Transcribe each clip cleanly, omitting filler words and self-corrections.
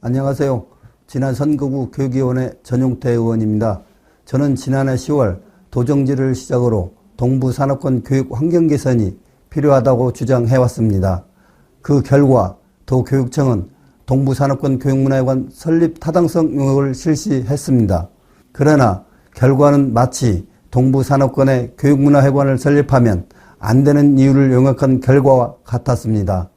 안녕하세요. 지난 선거구 교육위원회 전용태 의원입니다. 저는 지난해 10월 도정지를 시작으로 동부산업권 교육 환경 개선이 필요하다고 주장해왔습니다. 그 결과 도교육청은 동부산업권 교육문화회관 설립 타당성 용역을 실시했습니다. 그러나 결과는 마치 동부산업권에 교육문화회관을 설립하면 안 되는 이유를 용역한 결과와 같았습니다.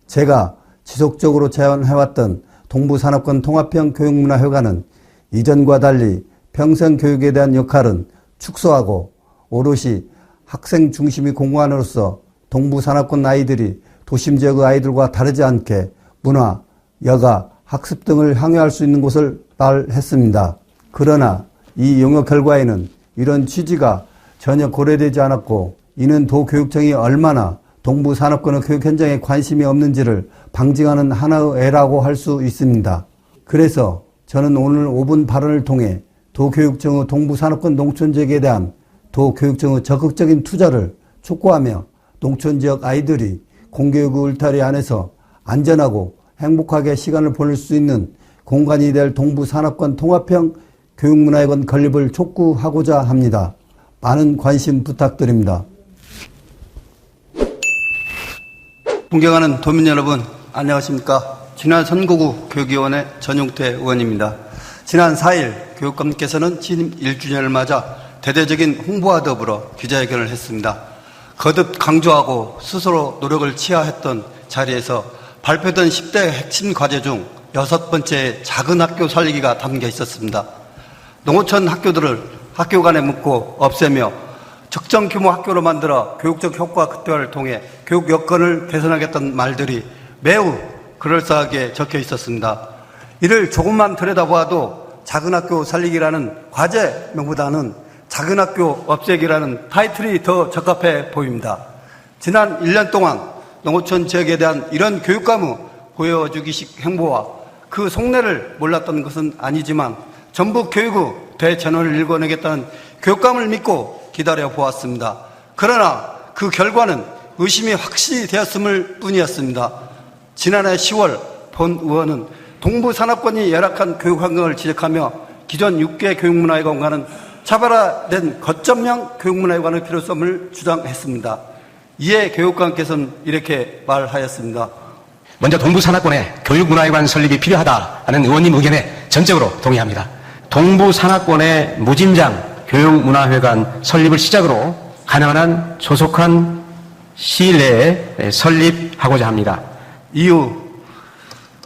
제가 지속적으로 제안해왔던 동부산업권 통합형 교육문화회관은 이전과 달리 평생교육에 대한 역할은 축소하고 오롯이 학생 중심의 공간으로서 동부산업권 아이들이 도심지역의 아이들과 다르지 않게 문화, 여가, 학습 등을 향유할 수 있는 곳을 말했습니다. 그러나 이 용역 결과에는 이런 취지가 전혀 고려되지 않았고 이는 도교육청이 얼마나 동부산업권의 교육 현장에 관심이 없는지를 방증하는 하나의 애라고 할 수 있습니다. 그래서 저는 오늘 5분 발언을 통해 도교육청의 동부산업권 농촌지역에 대한 도교육청의 적극적인 투자를 촉구하며 농촌지역 아이들이 공교육의 울타리 안에서 안전하고 행복하게 시간을 보낼 수 있는 공간이 될 동부산업권 통합형 교육문화회관 건립을 촉구하고자 합니다. 많은 관심 부탁드립니다. 존경하는 도민 여러분, 안녕하십니까. 지난 선거구 교육위원회 전용태 의원입니다. 지난 4일 교육감께서는 취임 1주년을 맞아 대대적인 홍보와 더불어 기자회견을 했습니다. 거듭 강조하고 스스로 노력을 취하했던 자리에서 발표된 10대 핵심 과제 중 6번째 작은 학교 살리기가 담겨 있었습니다. 농어촌 학교들을 학교 간에 묶고 없애며 적정 규모 학교로 만들어 교육적 효과 극대화를 통해 교육 여건을 개선하겠다는 말들이 매우 그럴싸하게 적혀 있었습니다. 이를 조금만 들여다보아도 작은 학교 살리기라는 과제명보다는 작은 학교 없애기라는 타이틀이 더 적합해 보입니다. 지난 1년 동안 농어촌 지역에 대한 이런 교육감의 보여주기식 행보와 그 속내를 몰랐던 것은 아니지만 전북 교육의 대전환을 일궈내겠다는 교육감을 믿고 기다려 보았습니다. 그러나 그 결과는 의심이 확실히 되었음을 뿐이었습니다. 지난해 10월 본 의원은 동부산업권이 열악한 교육 환경을 지적하며 기존 6개 교육문화회관과는 차별화된 거점형 교육문화회관의 필요성을 주장했습니다. 이에 교육감께서는 이렇게 말하였습니다. 먼저 동부산업권에 교육문화회관 설립이 필요하다는 의원님 의견에 전적으로 동의합니다. 동부산업권의 무진장 교육문화회관 설립을 시작으로 가능한 한 조속한 시일 내에 설립하고자 합니다. 이후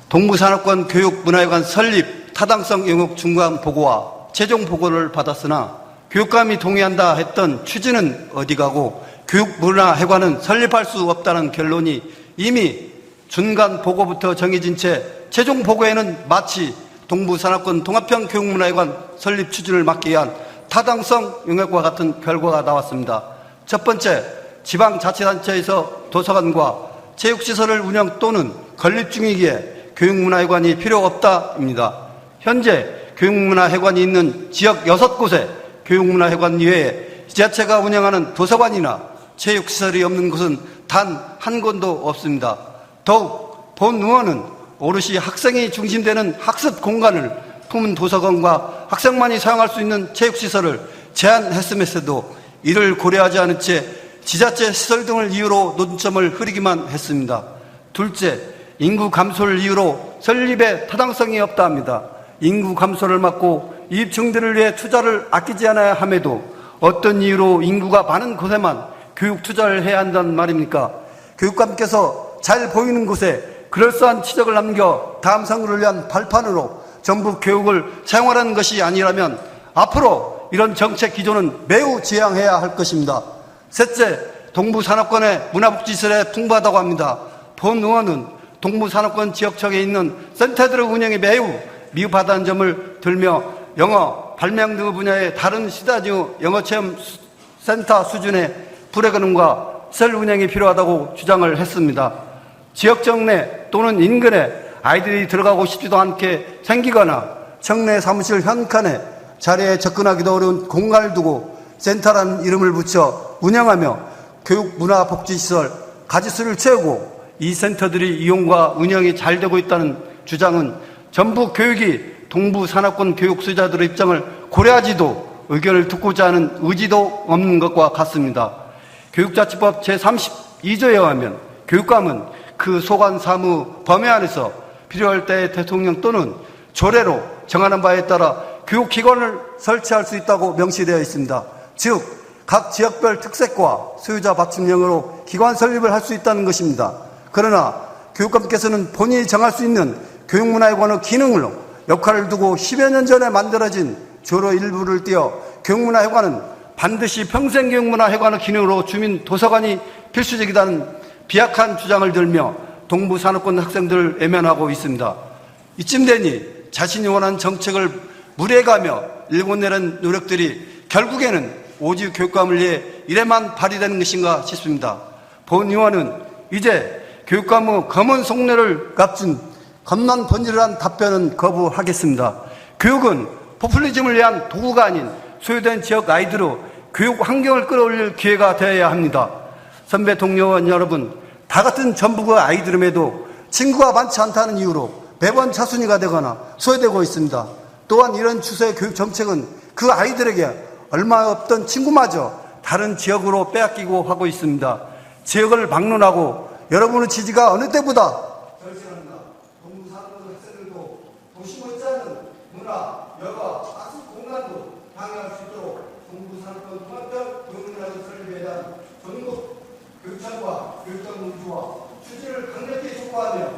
동부산업권 교육문화회관 설립 타당성 영역 중간 보고와 최종 보고를 받았으나 교육감이 동의한다 했던 취지는 어디 가고 교육문화회관은 설립할 수 없다는 결론이 이미 중간 보고부터 정해진 채 최종 보고에는 마치 동부산업권 통합형 교육문화회관 설립 추진을 막기 위한 타당성 영역과 같은 결과가 나왔습니다. 첫 번째, 지방자치단체에서 도서관과 체육시설을 운영 또는 건립 중이기에 교육문화회관이 필요 없다입니다. 현재 교육문화회관이 있는 지역 6곳에 교육문화회관 이외에 지자체가 운영하는 도서관이나 체육시설이 없는 곳은 단 한 곳도 없습니다. 더욱 본 의원은 오롯이 학생이 중심되는 학습 공간을 품은 도서관과 학생만이 사용할 수 있는 체육시설을 제한했음에도 이를 고려하지 않은 채 지자체 시설 등을 이유로 논점을 흐리기만 했습니다. 둘째, 인구 감소를 이유로 설립에 타당성이 없다 합니다. 인구 감소를 막고 이입 증대를 위해 투자를 아끼지 않아야 함에도 어떤 이유로 인구가 많은 곳에만 교육 투자를 해야 한다는 말입니까? 교육감께서 잘 보이는 곳에 그럴싸한 치적을 남겨 다음 선거를 위한 발판으로 전북 교육을 사용하라는 것이 아니라면 앞으로 이런 정책 기조는 매우 지양해야 할 것입니다. 셋째, 동부산업권의 문화복지시설에 풍부하다고 합니다. 본 의원은 동부산업권 지역청에 있는 센터들의 운영이 매우 미흡하다는 점을 들며 영어, 발명 등 분야의 다른 시다지의 영어체험 센터 수준의 프로그램과 시설 운영이 필요하다고 주장을 했습니다. 지역청 내 또는 인근에 아이들이 들어가고 싶지도 않게 생기거나 청내 사무실 현칸에 자리에 접근하기도 어려운 공간을 두고 센터라는 이름을 붙여 운영하며 교육문화복지시설 가짓수를 채우고 이 센터들이 이용과 운영이 잘 되고 있다는 주장은 전북 교육이 동부 산업권 교육 수요자들의 입장을 고려하지도 의견을 듣고자 하는 의지도 없는 것과 같습니다. 교육자치법 제32조에 의하면 교육감은 그 소관 사무 범위 안에서 필요할 때 대통령 또는 조례로 정하는 바에 따라 교육기관을 설치할 수 있다고 명시되어 있습니다. 즉, 각 지역별 특색과 수요자 맞춤형으로 기관 설립을 할 수 있다는 것입니다. 그러나 교육감께서는 본인이 정할 수 있는 교육문화에 관한 기능으로 역할을 두고 10여 년 전에 만들어진 조례 일부를 띄어 교육문화회관은 반드시 평생교육문화회관의 기능으로 주민 도서관이 필수적이라는 비약한 주장을 들며 동부 산업권 학생들을 외면하고 있습니다. 이쯤 되니 자신이 원하는 정책을 무례해가며 일궈내는 노력들이 결국에는 오직 교육감을 위해 이래만 발휘되는 것인가 싶습니다. 본 의원은 이제 교육감의 검은 속내를 값진 겁난 번지르한 답변은 거부하겠습니다. 교육은 포퓰리즘을 위한 도구가 아닌 소외된 지역 아이들의 교육 환경을 끌어올릴 기회가 되어야 합니다. 선배 동료원 여러분, 다 같은 전북의 아이들임에도 친구가 많지 않다는 이유로 매번 차순위가 되거나 소외되고 있습니다. 또한 이런 추세의 교육 정책은 그 아이들에게 얼마 없던 친구마저 다른 지역으로 빼앗기고 하고 있습니다. 지역을 막론하고 여러분의 지지가 어느 때보다 절실합니다. 동부 산업권 학생들도 도시 못지않은 문화, 여가, 학습 공간도 방해할 수 있도록 동부 산업권 통합적 교육문화의 설립에 대한 전국 교육청과 교육청 문주와 추진을 강력히 촉구하며